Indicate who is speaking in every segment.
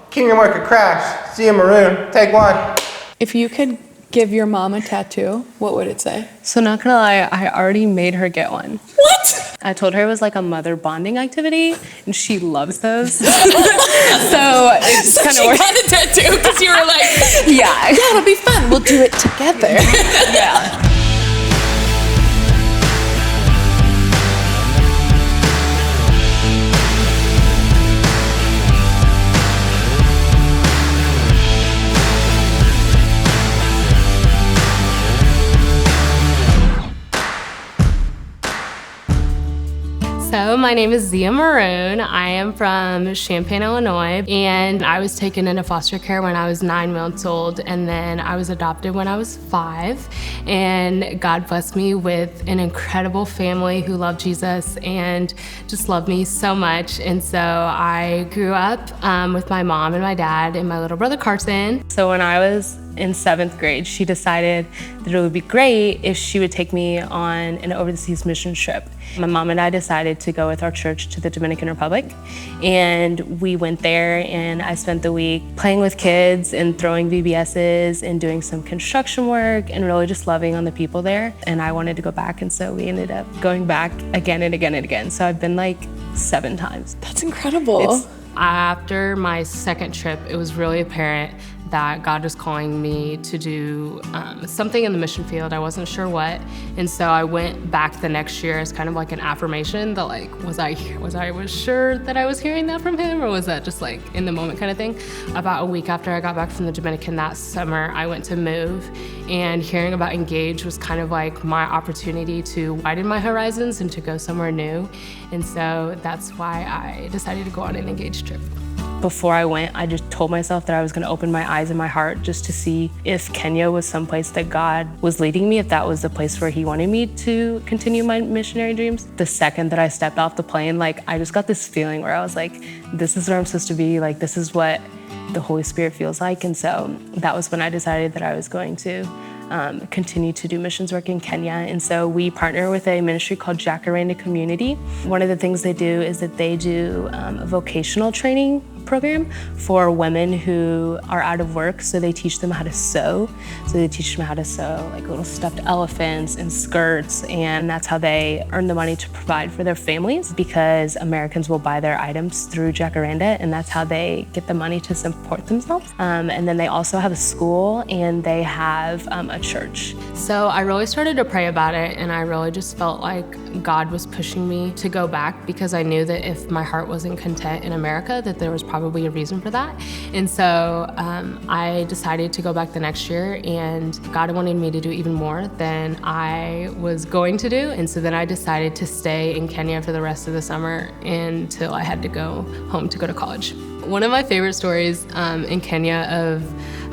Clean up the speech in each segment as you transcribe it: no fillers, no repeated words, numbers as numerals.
Speaker 1: Kingdom Worker Crash, see you Maroon, take one.
Speaker 2: If you could give your mom a tattoo, what would it say?
Speaker 3: So not gonna lie, I already made her get one.
Speaker 2: What?
Speaker 3: I told her it was like a mother bonding activity, and she loves those. So it's kind of
Speaker 2: got a tattoo because you were like,
Speaker 3: yeah,
Speaker 2: it'll be fun. We'll do it together.
Speaker 3: yeah. So my name is Zia Maroon. I am from Champaign, Illinois, and I was taken into foster care when I was 9 months old, and then I was adopted when I was 5. And God blessed me with an incredible family who loved Jesus and just loved me so much. And so I grew up with my mom and my dad and my little brother Carson. So when I was in 7th grade, she decided that it would be great if she would take me on an overseas mission trip. My mom and I decided to go with our church to the Dominican Republic, and we went there, and I spent the week playing with kids and throwing VBSs and doing some construction work and really just loving on the people there. And I wanted to go back, and so we ended up going back again and again and again. So I've been like 7 times.
Speaker 2: That's incredible.
Speaker 4: After my 2nd trip, it was really apparent that God was calling me to do something in the mission field. I wasn't sure what, and so I went back the next year as kind of like an affirmation that like, was I sure that I was hearing that from Him, or was that just like in the moment kind of thing? About a week after I got back from the Dominican that summer, I went to move, and hearing about Engage was kind of like my opportunity to widen my horizons and to go somewhere new, and so that's why I decided to go on an Engage trip. Before I went, I just told myself that I was going to open my eyes and my heart just to see if Kenya was someplace that God was leading me, if that was the place where He wanted me to continue my missionary dreams. The second that I stepped off the plane, like I just got this feeling where I was like, this is where I'm supposed to be, like this is what the Holy Spirit feels like. And so that was when I decided that I was going to continue to do missions work in Kenya. And so we partner with a ministry called Jacaranda Community. One of the things they do is that they do a vocational training program for women who are out of work. So they teach them how to sew. So they teach them how to sew like little stuffed elephants and skirts, and that's how they earn the money to provide for their families, because Americans will buy their items through Jacaranda, and that's how they get the money to support themselves. And then they also have a school, and they have a church. So I really started to pray about it, and I really just felt like God was pushing me to go back, because I knew that if my heart wasn't content in America, that there was probably a reason for that. And so I decided to go back the next year, and God wanted me to do even more than I was going to do. And so then I decided to stay in Kenya for the rest of the summer until I had to go home to go to college. One of my favorite stories in Kenya of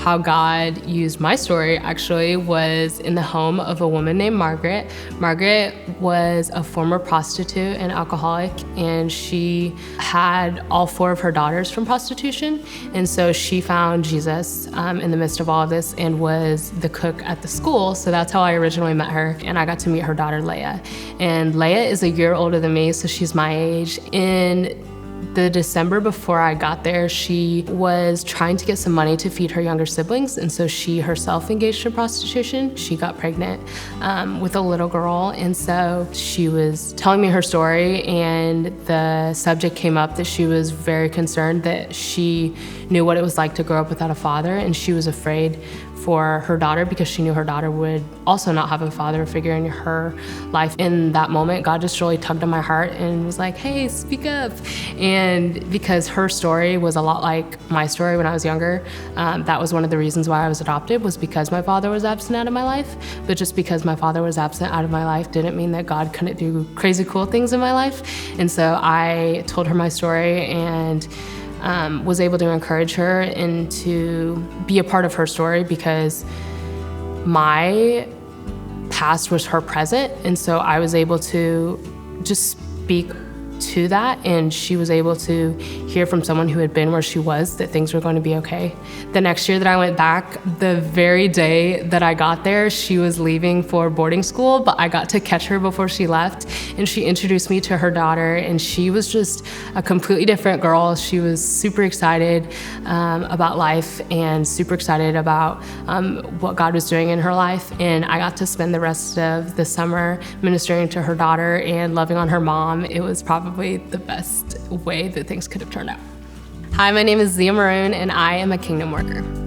Speaker 4: how God used my story actually was in the home of a woman named Margaret. Margaret was a former prostitute and alcoholic, and she had all 4 of her daughters from prostitution. And so she found Jesus in the midst of all of this and was the cook at the school. So that's how I originally met her, and I got to meet her daughter, Leah. And Leah is a year older than me, so she's my age. In the December before I got there, she was trying to get some money to feed her younger siblings, and so she herself engaged in prostitution. She got pregnant with a little girl, and so she was telling me her story, and the subject came up that she was very concerned that she knew what it was like to grow up without a father, and she was afraid for her daughter because she knew her daughter would also not have a father figure in her life. In that moment, God just really tugged on my heart and was like, hey, speak up. And because her story was a lot like my story when I was younger, that was one of the reasons why I was adopted, was because my father was absent out of my life. But just because my father was absent out of my life didn't mean that God couldn't do crazy cool things in my life. And so I told her my story and was able to encourage her and to be a part of her story, because my past was her present. And so I was able to just speak
Speaker 3: to that, and she was able to hear from someone who had been where she was that things were going to be okay. The next year that I went back, the very day that I got there, she was leaving for boarding school, but I got to catch her before she left, and she introduced me to her daughter, and she was just a completely different girl. She was super excited about life and super excited about what God was doing in her life, and I got to spend the rest of the summer ministering to her daughter and loving on her mom. It was probably the best way that things could have turned out. Hi, my name is Zia Maroon, and I am a kingdom worker.